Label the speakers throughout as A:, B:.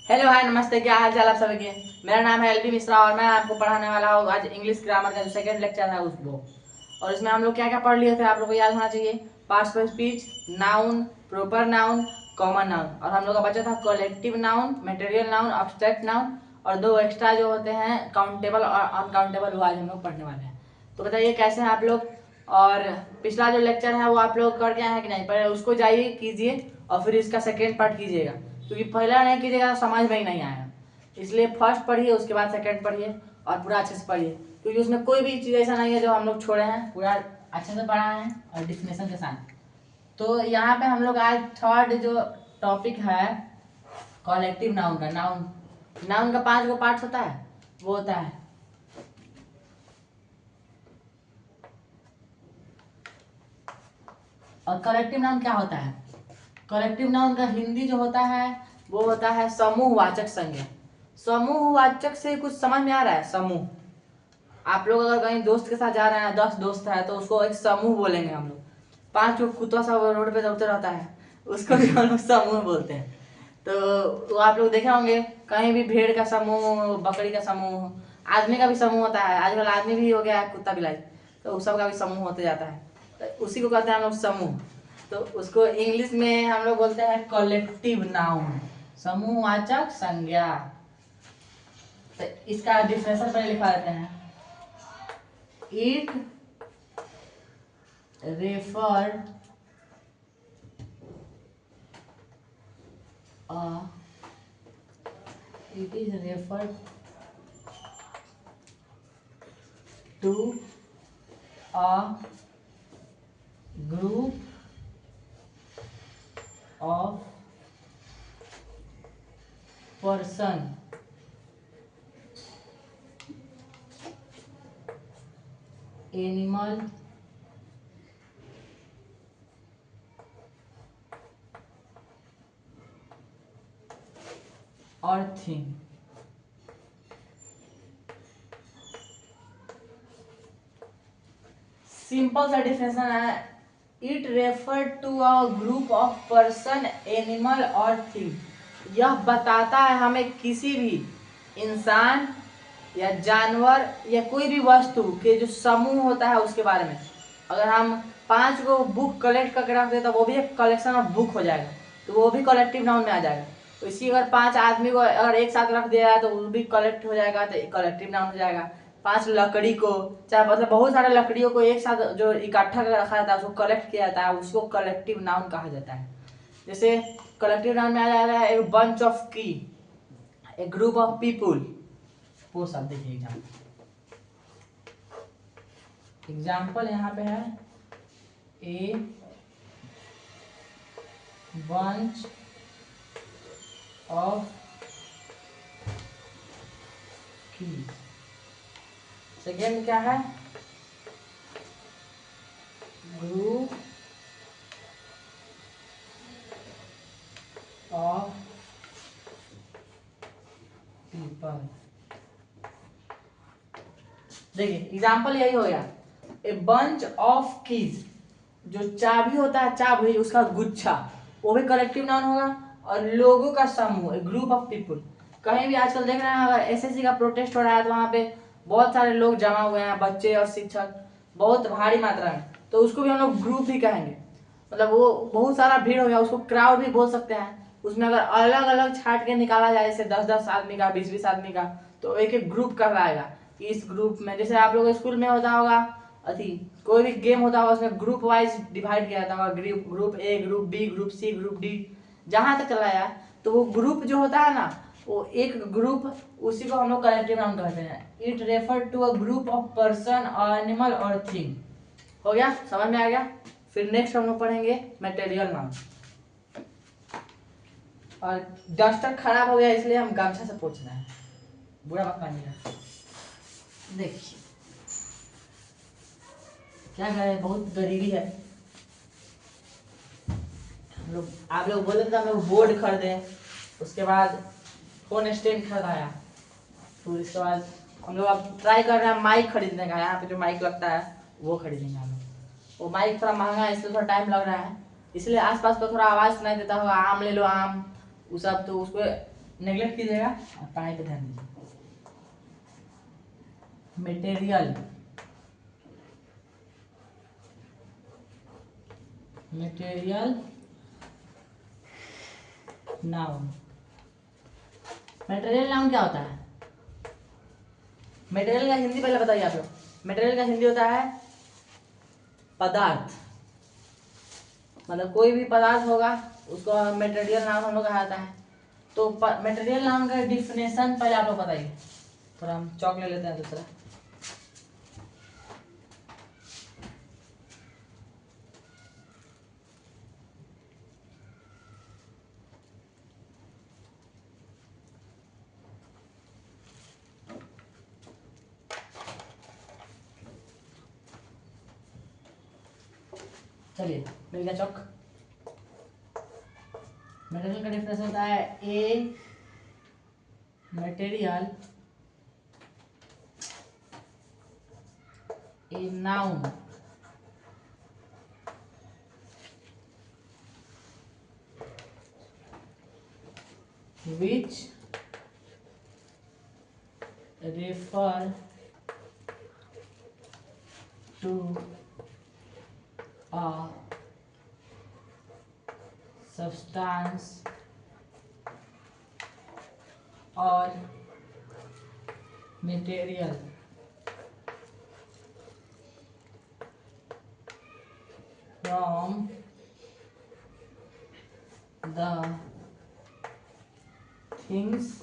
A: Hello hi नमस्ते, क्या हाल चाल आप सभी के। मेरा नाम है एलबी मिश्रा और मैं आपको पढ़ाने वाला हूँ आज इंग्लिश ग्रामर का जो सेकंड लेक्चर है उसको। और इसमें हम लोग क्या क्या पढ़ लिए थे आप लोग को याद होना चाहिए। Parts of speech, noun, proper noun, common noun, और हम लोग का बचा था collective noun, material noun, abstract noun, और दो एक्स्ट्रा जो होते हैं काउंटेबल और अनकाउंटेबल, वो आज हम लोग पढ़ने वाले हैं। तो बताइए कैसे हैं आप लोग। और पिछला जो लेक्चर है वो आप लोग करके आए हैं कि नहीं, पहले उसको जाइए कीजिए और फिर इसका सेकेंड पार्ट कीजिएगा, क्योंकि पहला नहीं कीजिएगा तो समझ में ही नहीं आया। इसलिए फर्स्ट पढ़िए, उसके बाद सेकंड पढ़िए और पूरा अच्छे से पढ़िए, क्योंकि उसमें कोई भी चीज़ ऐसा नहीं है जो हम लोग छोड़े हैं, पूरा अच्छे से पढ़ा है और डिफिनेशन के साथ। तो यहाँ पे हम लोग आज थर्ड जो टॉपिक है कलेक्टिव नाउन का। नाउन नाउन का 5 गो पार्ट्स होता है, वो होता है और कलेक्टिव नाउन क्या होता है। कलेक्टिव नाउन का हिंदी जो होता है वो होता है समूहवाचक संज्ञा। समूहवाचक से कुछ समझ में आ रहा है। समूह, आप लोग अगर कहीं दोस्त के साथ जा रहे हैं, 10 दोस्त है तो उसको एक समूह बोलेंगे हम लोग। 5 जो कुत्ता सा रोड पे दौड़ते रहता है उसको भी हम लोग समूह बोलते हैं। तो आप लोग देखे होंगे कहीं भी भेड़ का समूह, बकरी का समूह, आदमी का भी समूह होता है। आजकल आदमी भी हो गया है कुत्ता बिलाई, तो उस सब का भी समूह होते जाता है, तो उसी को कहते हैं हम लोग समूह। तो उसको इंग्लिश में हम लोग बोलते हैं कलेक्टिव नाउन, समूहवाचक संज्ञा। तो इसका डिफिनेशन पहले लिखवा देते हैं। It refer it is referred to a group of person, animal, or thing। Simple सा डिफिनेशन है। It refer to a group of person, animal और थिंग। यह बताता है हमें किसी भी इंसान या जानवर या कोई भी वस्तु के जो समूह होता है उसके बारे में। अगर हम 5 गो बुक कलेक्ट करके रख दे तो वो भी एक कलेक्शन ऑफ बुक हो जाएगा, तो वो भी कलेक्टिव नाउन में आ जाएगा। तो इसी अगर 5 आदमी को अगर एक साथ रख दिया है तो वो भी कलेक्ट हो जाएगा, तो कलेक्टिव नाउन हो जाएगा। 5 लकड़ी को, चाहे मतलब बहुत सारे लकड़ियों को एक साथ जो इकट्ठा कर रखा जाता है उसको कलेक्ट किया जाता है, उसको कलेक्टिव नाउन कहा जाता है। जैसे कलेक्टिव नाउन में आ जाता है ए बंच ऑफ की, ए ग्रुप ऑफ पीपुल। वो सब देखिए एग्जाम्पल यहाँ पे है ए बंच ऑफ की। सेकेंड क्या है, ग्रुप ऑफ पीपल। देखिए एग्जाम्पल यही हो गया, ए बंच ऑफ कीज, जो चाबी होता है, चाबी उसका गुच्छा, वो भी कलेक्टिव नाउन होगा। और लोगों का समूह, ए ग्रुप ऑफ पीपल। कहीं भी आजकल देख रहे हैं अगर एसएससी का प्रोटेस्ट हो रहा है तो वहाँ पे बहुत सारे लोग जमा हुए हैं, बच्चे और शिक्षक, बहुत भारी मात्रा में, तो उसको भी हम लोग ग्रुप ही कहेंगे। मतलब वो बहुत सारा भीड़ हो गया, उसको क्राउड भी बोल सकते हैं। उसमें अगर अलग अलग छाट के निकाला जाए, जैसे 10-10 आदमी का, 20-20 आदमी का, तो एक एक ग्रुप कहलाएगा। इस ग्रुप में जैसे आप लोग स्कूल में होता होगा अथी, कोई भी गेम होता होगा उसमें ग्रुप वाइज डिवाइड किया जाता होगा, group A, group B, group C, group D, जहाँ तक चला जाए। तो वो ग्रुप जो होता है ना, वो एक ग्रुप, उसी को हम लोग कलेक्टिव नाउन कहते हैं। It refer to a group of person, animal और थिंग। हो गया, समझ में आ गया। फिर नेक्स्ट हम लोग पढ़ेंगे मटेरियल नाउन। और डस्टर खराब हो गया इसलिए हम गमछा से पोंछ रहे हैं, बुरा मत मानिएगा। देखिए क्या करें, बहुत गरीबी है। हम लोग, आप लोग बोले थे हम लोग बोर्ड खरीदे, उसके बाद फोन स्टैंड खरीदाया, फिर उसके बाद हम लोग अब ट्राई कर रहे हैं माइक खरीदने का। यहाँ पे जो माइक लगता है वो खरीदेंगे हम लोग। वो माइक थोड़ा महंगा है इसलिए थोड़ा टाइम लग रहा है, इसलिए आसपास तो थोड़ा आवाज़ सुनाई देता होगा, आम ले लो आम, वो सब, तो उसको नेग्लेक्ट कीजिएगा और पढ़ाई पे ध्यान दीजिए। Material, material noun. Material noun क्या होता है? मटेरियल का हिंदी पहले बताइए आप लोग। मटेरियल का हिंदी होता है पदार्थ, मतलब कोई भी पदार्थ होगा उसको मटेरियल नाउन हम लोग कहा जाता है। तो मटेरियल नाउन का डिफिनेशन पहले आप लोग बताइए। थोड़ा हम चौक ले लेते हैं दूसरा। चलिए मिल गया चौक। मटेरियल का डिफरेंस होता है a material, a noun which refer to a substance or material from the things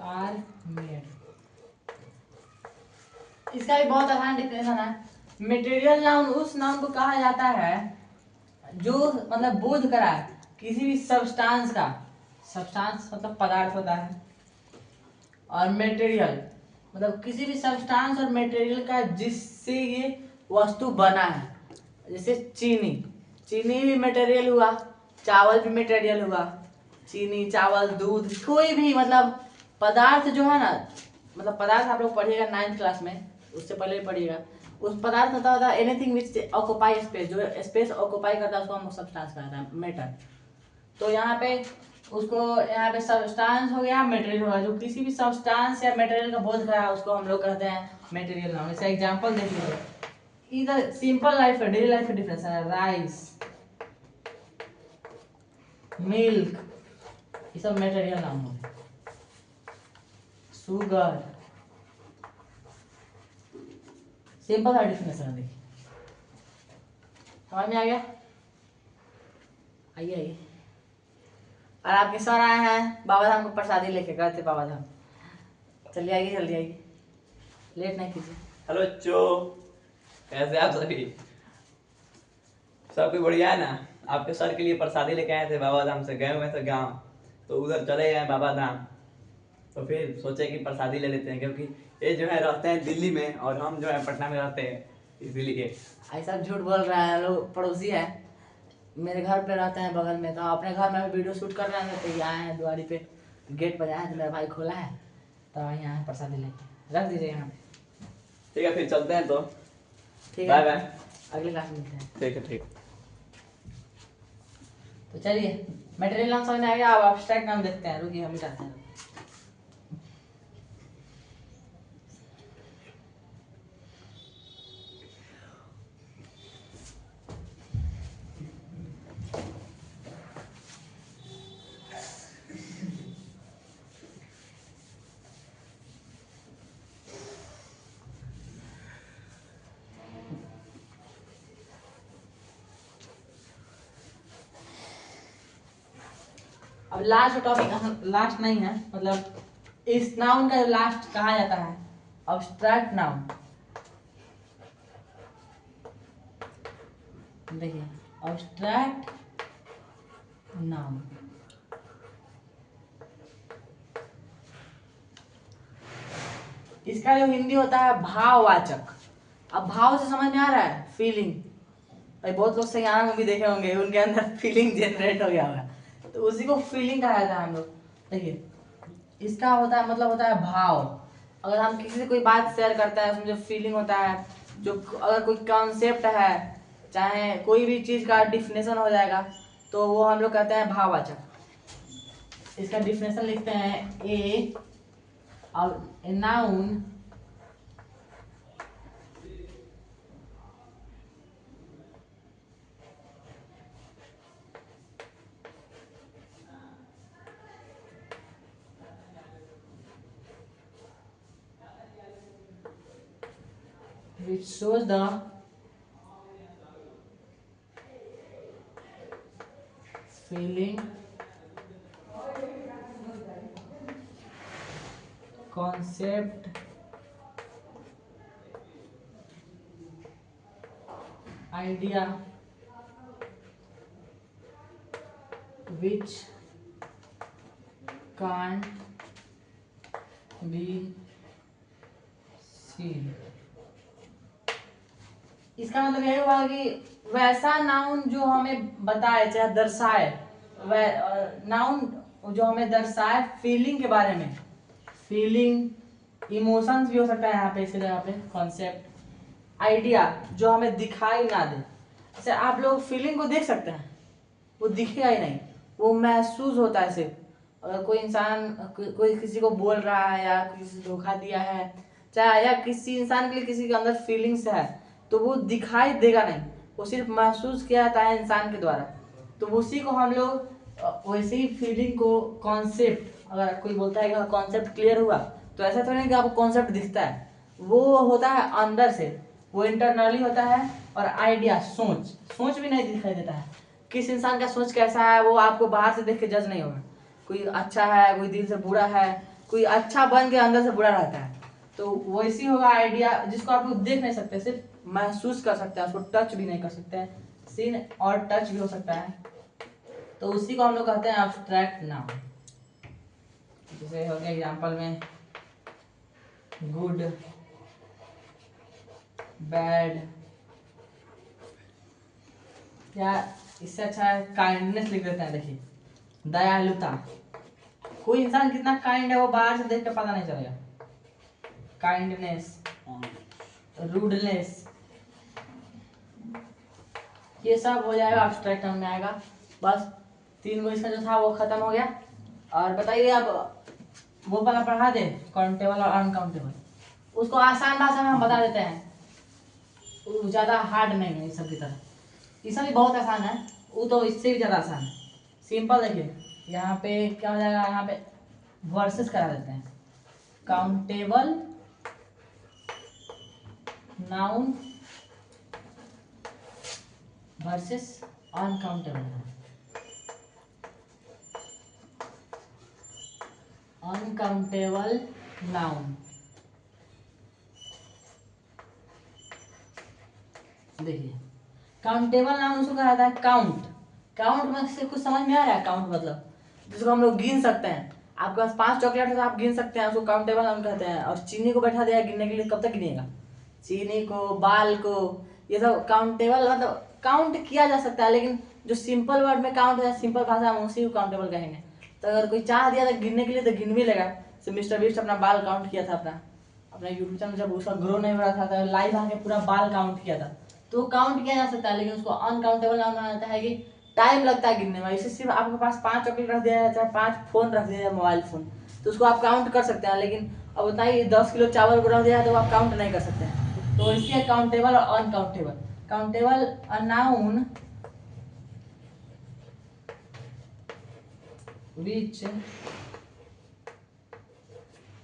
A: are made। इसका भी बहुत आसान डिफिनेशन है। मटेरियल नाउन उस नाउन को कहा जाता है जो मतलब बोध कराए किसी भी सब्सटेंस का, सब्सटेंस मतलब पदार्थ होता है, और मटेरियल मतलब किसी भी सब्सटेंस और मटेरियल का जिससे ये वस्तु बना है। जैसे चीनी, चीनी भी मटेरियल हुआ, चावल भी मटेरियल हुआ। चीनी, चावल, दूध, कोई भी मतलब पदार्थ जो है ना, मतलब पदार्थ आप लोग पढ़िएगा 9th क्लास में, उससे पहले पढ़िएगा। उस पदार्थ होता है एनीथिंग विच ऑक्यूपाई स्पेस, जो स्पेस ऑक्यूपाई करता है उसको हम सब्सटेंस कहते हैं, मैटर। तो यहाँ पे उसको, यहाँ पे सब्सटेंस हो गया, मटेरियल होगा, जो किसी भी सब्सटेंस या मटेरियल का बोध करा है उसको हम लोग कहते हैं मटेरियल नाउन। इसका एग्जांपल देख लीजिए। इधर सिंपल लाइफ है, डेली लाइफ का डिफरेंस है। राइस, मिल्क, ये सब मटेरियल नाउन हो। शुगर, सिंपल सा डिफिनेशन देखिए। समझ में आ गया? आइए आइए। और आपके सर आए हैं बाबा धाम को प्रसादी लेके गए थे बाबा धाम। चलिए आइए, जल्दी आइए, लेट नहीं कीजिए।
B: हेलो चो, कैसे आप सभी? सब कुछ बढ़िया है ना? आपके सर के लिए प्रसादी लेके आए थे बाबा धाम से, गए हुए थे गाँव, तो उधर चले गए बाबा धाम। तो फिर सोचे कि प्रसादी ले लेते हैं, क्योंकि ये जो है रहते हैं दिल्ली में और हम जो है पटना में रहते हैं, इसीलिए।
A: ऐसा झूठ बोल रहा है, लोग पड़ोसी है, मेरे घर पे रहते हैं बगल में। तो अपने घर में वीडियो शूट कर रहे हैं, तो ये आए हैं द्वारी पे, गेट बजाया है तो मेरा भाई खोला है, तो आए यहाँ प्रसादी लेके। रख दीजिए यहाँ पे।
B: ठीक है, फिर चलते हैं तो।
A: ठीक
B: बाय
A: है,
B: बाय।
A: अगले क्लास में मिलते हैं।
B: ठीक है, ठीक।
A: तो चलिए, मटेरियल नाम समझ में आ गया। अब एब्स्ट्रैक्ट नाम देखते हैं, रुकिए हम मिटाते हैं। अब लास्ट टॉपिक, लास्ट नहीं है, मतलब इस नाउन का लास्ट कहा जाता है एब्स्ट्रैक्ट नाउन। देखिए, एब्स्ट्रैक्ट नाउन इसका जो हिंदी होता है भाववाचक। अब भाव से समझ में आ रहा है, फीलिंग। भाई बहुत लोग सयाना मूवी देखे होंगे, उनके अंदर फीलिंग जनरेट हो गया होगा, तो उसी को फीलिंग कहा जाता है हम लोग। देखिए, इसका होता है मतलब होता है भाव। अगर हम किसी से कोई बात शेयर करते हैं, उसमें जो फीलिंग होता है, जो अगर कोई कॉन्सेप्ट है, चाहे कोई भी चीज़ का डिफिनेशन हो जाएगा, तो वो हम लोग कहते हैं भाववाचक। इसका डिफिनेशन लिखते हैं a noun which shows the feeling, concept, idea which can't be seen। इसका मतलब यही हुआ कि वैसा नाउन जो हमें बताए चाहे दर्शाए, नाउन जो हमें दर्शाए फीलिंग के बारे में, फीलिंग इमोशंस भी हो सकता है यहाँ पे, इसके जगह पे कॉन्सेप्ट, आइडिया जो हमें दिखाई ना दे। जैसे आप लोग फीलिंग को देख सकते हैं, वो दिखेगा ही नहीं, वो महसूस होता है सिर्फ। अगर कोई इंसान कोई किसी को बोल रहा है या किसी धोखा दिया है, चाहे या किसी इंसान के लिए किसी के अंदर फीलिंग्स है, तो वो दिखाई देगा नहीं, वो सिर्फ महसूस किया जाता है इंसान के द्वारा। तो उसी को हम लोग वैसे ही फीलिंग को कॉन्सेप्ट, अगर कोई बोलता है कि कॉन्सेप्ट क्लियर हुआ, तो ऐसा तो नहीं कि आपको कॉन्सेप्ट दिखता है, वो होता है अंदर से, वो इंटरनली होता है। और आइडिया सोच भी नहीं दिखाई देता है। किस इंसान का सोच कैसा है वो आपको बाहर से देख के जज नहीं होगा। कोई अच्छा है, कोई दिल से बुरा है, कोई अच्छा बन के अंदर से बुरा रहता है। तो वैसी होगा आइडिया जिसको आप लोग देख नहीं सकते, सिर्फ महसूस कर सकते हैं, उसको टच भी नहीं कर सकते हैं। सीन और टच भी हो सकता है, तो उसी को हम लोग कहते हैं एब्स्ट्रैक्ट नाउन। जैसे हो गया एग्जांपल में गुड, बैड, या इससे अच्छा है काइंडनेस लिख देते हैं। देखिए दयालुता, कोई इंसान कितना काइंड है वो बाहर से देख के पता नहीं चलेगा। काइंडनेस, रूडनेस, ये सब हो जाएगा एब्स्ट्रैक्ट नाउन में आएगा। बस 3 गो इसका जो था वो खत्म हो गया। और बताइए अब वो वाला पढ़ा दे, काउंटेबल और अनकाउंटेबल, उसको आसान भाषा में हम बता देते हैं, वो ज़्यादा हार्ड नहीं है इस सब की तरह। ये सब भी बहुत आसान है, वो तो इससे भी ज़्यादा आसान है। सिंपल देखिए, यहाँ पे क्या हो जाएगा, यहाँ पे वर्सेस करा देते हैं। Countable noun versus uncountable noun. Uncountable noun, देखिए काउंटेबल नाउन उसको कहा जाता है काउंट। काउंट में से कुछ समझ में आ रहा है? काउंट मतलब जिसको हम लोग गिन सकते हैं। आपके पास 5 चॉकलेट है तो आप गिन सकते हैं, उसको काउंटेबल नाउन कहते हैं। और चीनी को बैठा दिया गिनने के लिए, कब तक गिनेगा? चीनी को, बाल को, ये सब काउंटेबल मतलब काउंट किया जा सकता है। लेकिन जो सिंपल वर्ड में काउंट है, सिंपल भाषा में उसी को काउंटेबल कहेंगे। तो अगर कोई चाह दिया तो गिनने के लिए तो गिन भी लेगा। तो मिस्टर बीस्ट अपना बाल काउंट किया था, अपना यूट्यूब चैनल जब उसका ग्रो नहीं हो रहा था तो लाइव आके पूरा बाल काउंट किया था। तो काउंट किया जा सकता है, लेकिन उसको अनकाउंटेबल नाउन माना जाता है कि टाइम लगता है गिनने में। इसे सिर्फ आपके पास 5 चॉकलेट रख दिया जाए, चाहे 5 फोन रख दिया जाए, मोबाइल फोन, तो उसको आप काउंट कर सकते हैं। लेकिन अब बताइए 10 किलो चावल को रख दिया तो आप काउंट नहीं कर सकते हैं। तो इसलिए काउंटेबल और uncountable. Countable a noun which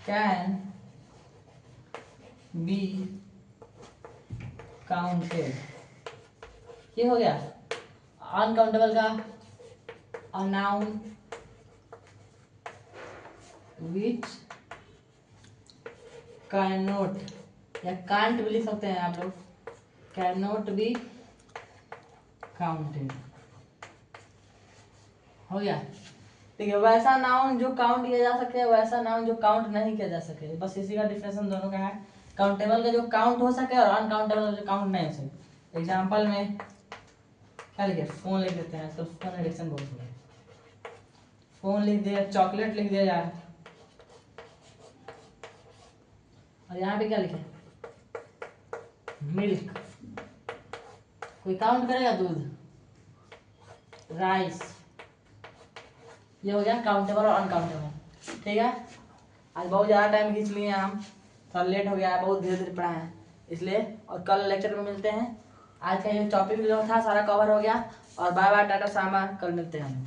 A: can be counted, ये हो गया। अनकाउंटेबल का a noun which cannot या can't भी लिख सकते हैं आप लोग, cannot be counted, हो गया। देखिए वैसा नाउन जो काउंट किया जा सके, वैसा नाउन जो काउंट नहीं किया जा सके, बस इसी का डिफरेंस दोनों का है। काउंटेबल का जो काउंट हो सके और अनकाउंटेबल का जो काउंट नहीं हो सके। एग्जांपल में क्या लिखे, फोन लिख देते हैं, तो फोन एडिक्शन बहुत हो गया। फोन लिख दिया, चॉकलेट लिख दिया यार, और यहाँ पे क्या लिखे, मिल्क। कोई काउंट करेगा दूध? राइस। ये हो गया काउंटेबल और अनकाउंटेबल। ठीक है, आज बहुत ज़्यादा टाइम खींच लिए हैं हम, थोड़ा लेट हो गया है, बहुत धीरे धीरे पढ़ा है इसलिए। और कल लेक्चर में मिलते हैं। आज का ये टॉपिक जो था सारा कवर हो गया। और बाय बाय, टाटा, सामा, कल मिलते हैं हम।